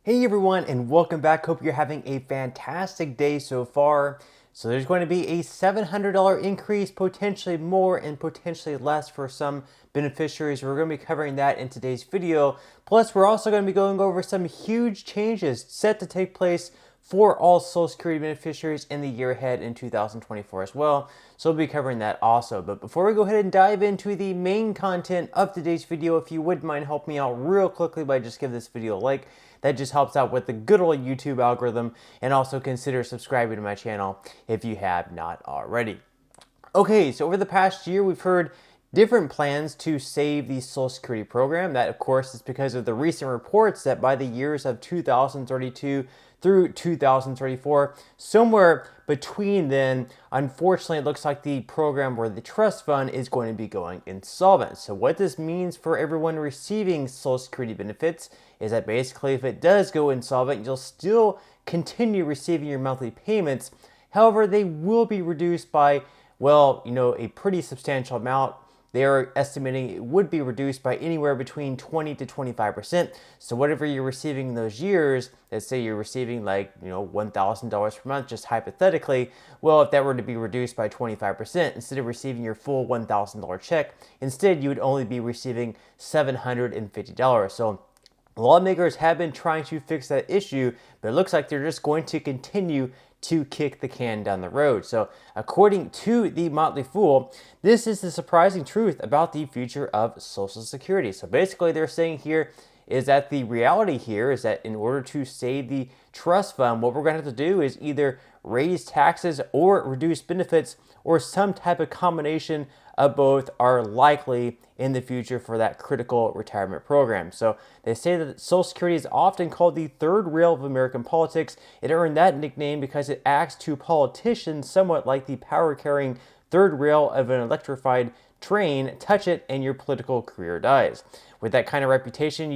Hey everyone, and welcome back. Hope you're having a fantastic day so far. So there's going to be a $700 increase, potentially more and potentially less for some beneficiaries. We're going to be covering that in today's video. Plus, we're also going to be going over some huge changes set to take place for all Social Security beneficiaries in the year ahead in 2024 as well. So we'll be covering that also. But before we go ahead and dive into the main content of today's video, if you wouldn't mind helping me out real quickly by just give this video a like. That just helps out with the good old YouTube algorithm, and also consider subscribing to my channel if you have not already. Okay, so over the past year, we've heard different plans to save the Social Security program. That, of course, is because of the recent reports that by the years of 2032 through 2034, somewhere between then, unfortunately, it looks like the program or the trust fund is going to be going insolvent. So what this means for everyone receiving Social Security benefits is that basically if it does go insolvent, you'll still continue receiving your monthly payments. However, they will be reduced by, well, a pretty substantial amount. They are estimating it would be reduced by anywhere between 20 to 25%. So whatever you're receiving in those years, let's say you're receiving $1,000 per month, just hypothetically, well, if that were to be reduced by 25%, instead of receiving your full $1,000 check, instead you would only be receiving $750. So lawmakers have been trying to fix that issue, but it looks like they're just going to continue to kick the can down the road. So according to the Motley Fool, this is the surprising truth about the future of Social Security. So basically they're saying here is that the reality here is that in order to save the trust fund, what we're going to have to do is either raise taxes or reduce benefits, or some type of combination of both are likely in the future for that critical retirement program. So they say that Social Security is often called the third rail of American politics. It earned that nickname because it acts to politicians somewhat like the power-carrying third rail of an electrified train. Touch it and your political career dies. With that kind of reputation,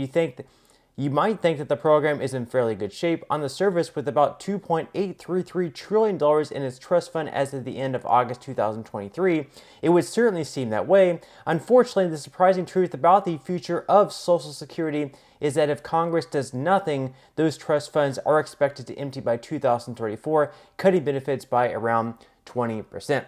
you might think that the program is in fairly good shape on the surface, with about $2.833 trillion in its trust fund as of the end of August 2023. It would certainly seem that way. Unfortunately, the surprising truth about the future of Social Security is that if Congress does nothing, those trust funds are expected to empty by 2034, cutting benefits by around 20%.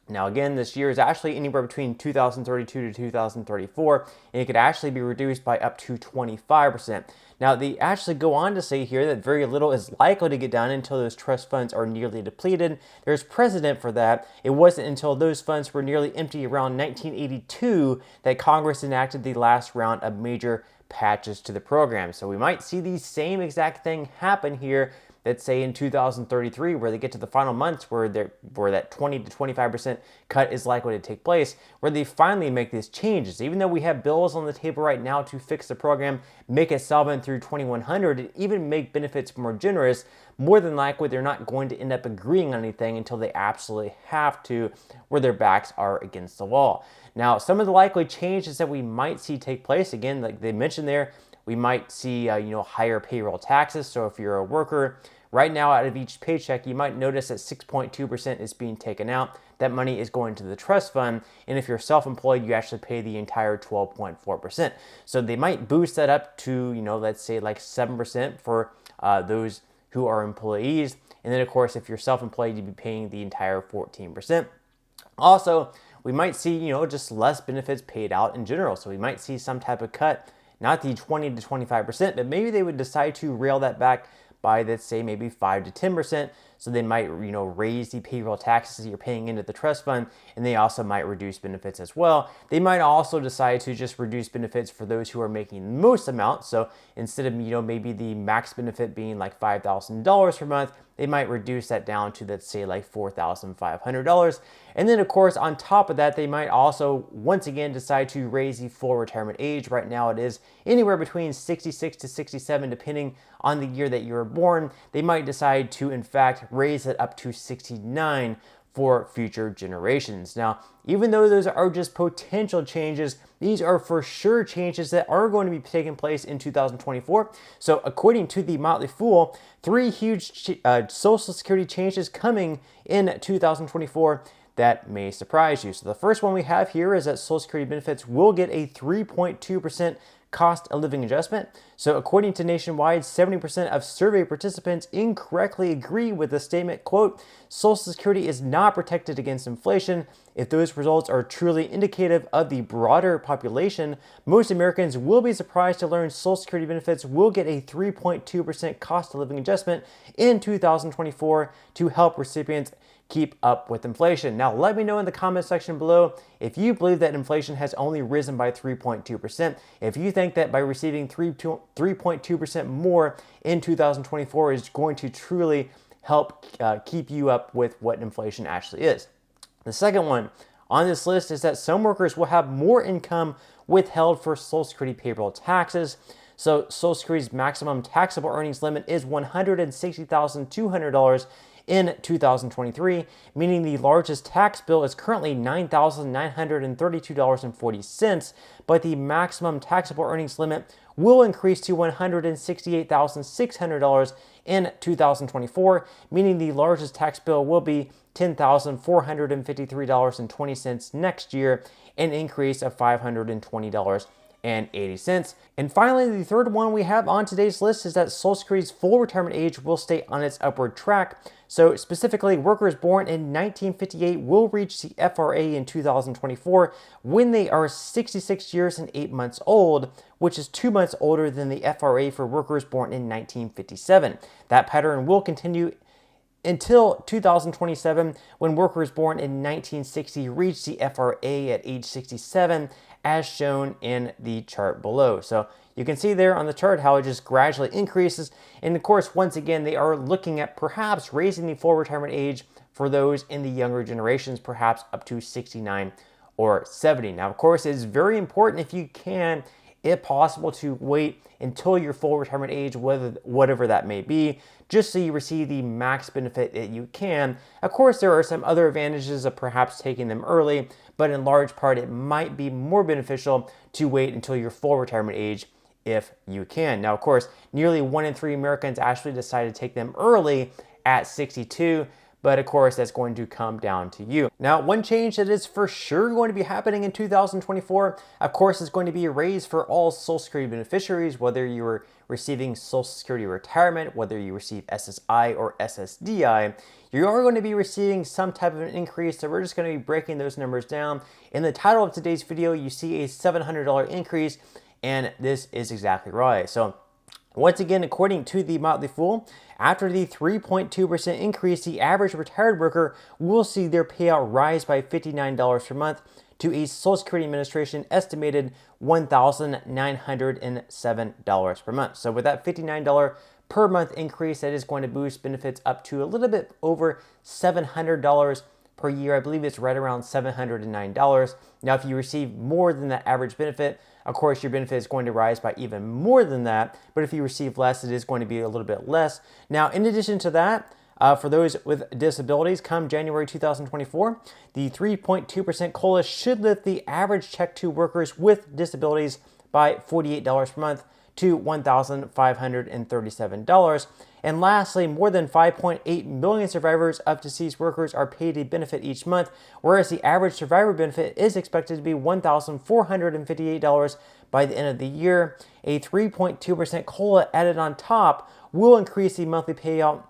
Now again, this year is actually anywhere between 2032 to 2034, and it could actually be reduced by up to 25%. Now they actually go on to say here that very little is likely to get done until those trust funds are nearly depleted. There's precedent for that. It wasn't until those funds were nearly empty around 1982 that Congress enacted the last round of major patches to the program. So we might see the same exact thing happen here. Let's say in 2033, where they get to the final months where that 20 to 25% cut is likely to take place, where they finally make these changes. Even though we have bills on the table right now to fix the program, make it solvent through 2100, and even make benefits more generous, more than likely they're not going to end up agreeing on anything until they absolutely have to, where their backs are against the wall. Now, some of the likely changes that we might see take place, again, like they mentioned there, we might see higher payroll taxes. So if you're a worker, right now out of each paycheck, you might notice that 6.2% is being taken out. That money is going to the trust fund. And if you're self-employed, you actually pay the entire 12.4%. So they might boost that up to, let's say like 7% for those who are employees. And then of course, if you're self-employed, you'd be paying the entire 14%. Also, we might see, just less benefits paid out in general. So we might see some type of cut, not the 20 to 25%, but maybe they would decide to rail that back by, let's say, maybe 5 to 10%. So they might, raise the payroll taxes that you're paying into the trust fund, and they also might reduce benefits as well. They might also decide to just reduce benefits for those who are making the most amount. So instead of, maybe the max benefit being like $5,000 per month, they might reduce that down to, let's say, like $4,500. And then, of course, on top of that, they might also, once again, decide to raise the full retirement age. Right now, it is anywhere between 66 to 67, depending on the year that you were born. They might decide to, in fact, raise it up to 69 for future generations. Now, even though those are just potential changes, these are for sure changes that are going to be taking place in 2024. So according to the Motley Fool, 3 huge Social Security changes coming in 2024 that may surprise you. So the first one we have here is that Social Security benefits will get a 3.2% cost of living adjustment. So according to Nationwide, 70% of survey participants incorrectly agree with the statement, quote, Social Security is not protected against inflation. If those results are truly indicative of the broader population, most Americans will be surprised to learn Social Security benefits will get a 3.2% cost of living adjustment in 2024 to help recipients keep up with inflation. Now, let me know in the comment section below if you believe that inflation has only risen by 3.2%. If you think that by receiving 3.2% more in 2024 is going to truly help keep you up with what inflation actually is. The second one on this list is that some workers will have more income withheld for Social Security payroll taxes. So Social Security's maximum taxable earnings limit is $160,200 in 2023, meaning the largest tax bill is currently $9,932.40, but the maximum taxable earnings limit will increase to $168,600 in 2024, meaning the largest tax bill will be $10,453.20 next year, an increase of $520.80. And finally, the third one we have on today's list is that Social Security's full retirement age will stay on its upward track. So specifically, workers born in 1958 will reach the FRA in 2024 when they are 66 years and 8 months old, which is 2 months older than the FRA for workers born in 1957. That pattern will continue until 2027, when workers born in 1960 reach the FRA at age 67, as shown in the chart below. So you can see there on the chart how it just gradually increases. And of course, once again, they are looking at perhaps raising the full retirement age for those in the younger generations, perhaps up to 69 or 70. Now, of course, it's very important if you can, if possible, to wait until your full retirement age, whatever that may be, just so you receive the max benefit that you can. Of course, there are some other advantages of perhaps taking them early, but in large part, it might be more beneficial to wait until your full retirement age if you can. Now, of course, nearly 1 in 3 Americans actually decide to take them early at 62, but of course, that's going to come down to you. Now, one change that is for sure going to be happening in 2024, of course, is going to be a raise for all Social Security beneficiaries, whether you're receiving Social Security retirement, whether you receive SSI or SSDI. You are going to be receiving some type of an increase, so we're just going to be breaking those numbers down. In the title of today's video, you see a $700 increase, and this is exactly right. So once again, according to the Motley Fool, after the 3.2% increase, the average retired worker will see their payout rise by $59 per month to a Social Security Administration estimated $1,907 per month. So with that $59 per month increase, that is going to boost benefits up to a little bit over $700 per year. I believe it's right around $709. Now, if you receive more than that average benefit, of course, your benefit is going to rise by even more than that. But if you receive less, it is going to be a little bit less. Now, in addition to that, for those with disabilities, come January 2024, the 3.2% COLA should lift the average check to workers with disabilities by $48 per month to $1,537. And lastly, more than 5.8 million survivors of deceased workers are paid a benefit each month, whereas the average survivor benefit is expected to be $1,458 by the end of the year. A 3.2% COLA added on top will increase the monthly payout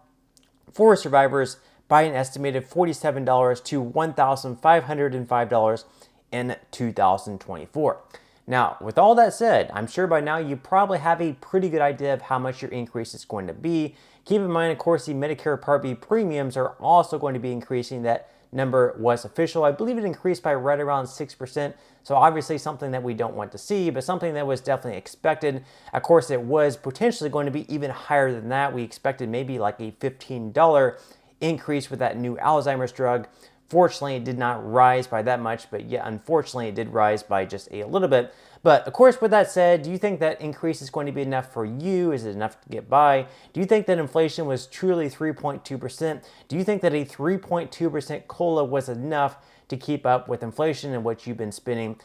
for survivors by an estimated $47 to $1,505 in 2024. Now, with all that said, I'm sure by now you probably have a pretty good idea of how much your increase is going to be. Keep in mind, of course, the Medicare Part B premiums are also going to be increasing. That number was official. I believe it increased by right around 6%. So obviously something that we don't want to see, but something that was definitely expected. Of course, it was potentially going to be even higher than that. We expected maybe like a $15 increase with that new Alzheimer's drug. Fortunately, it did not rise by that much, but yet unfortunately it did rise by just a little bit. But of course, with that said, do you think that increase is going to be enough for you? Is it enough to get by? Do you think that inflation was truly 3.2%? Do you think that a 3.2% COLA was enough to keep up with inflation and what you've been spending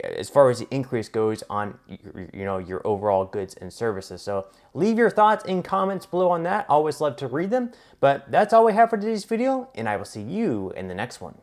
as far as the increase goes on your overall goods and services? So leave your thoughts in comments below on that. Always love to read them. But that's all we have for today's video, and I will see you in the next one.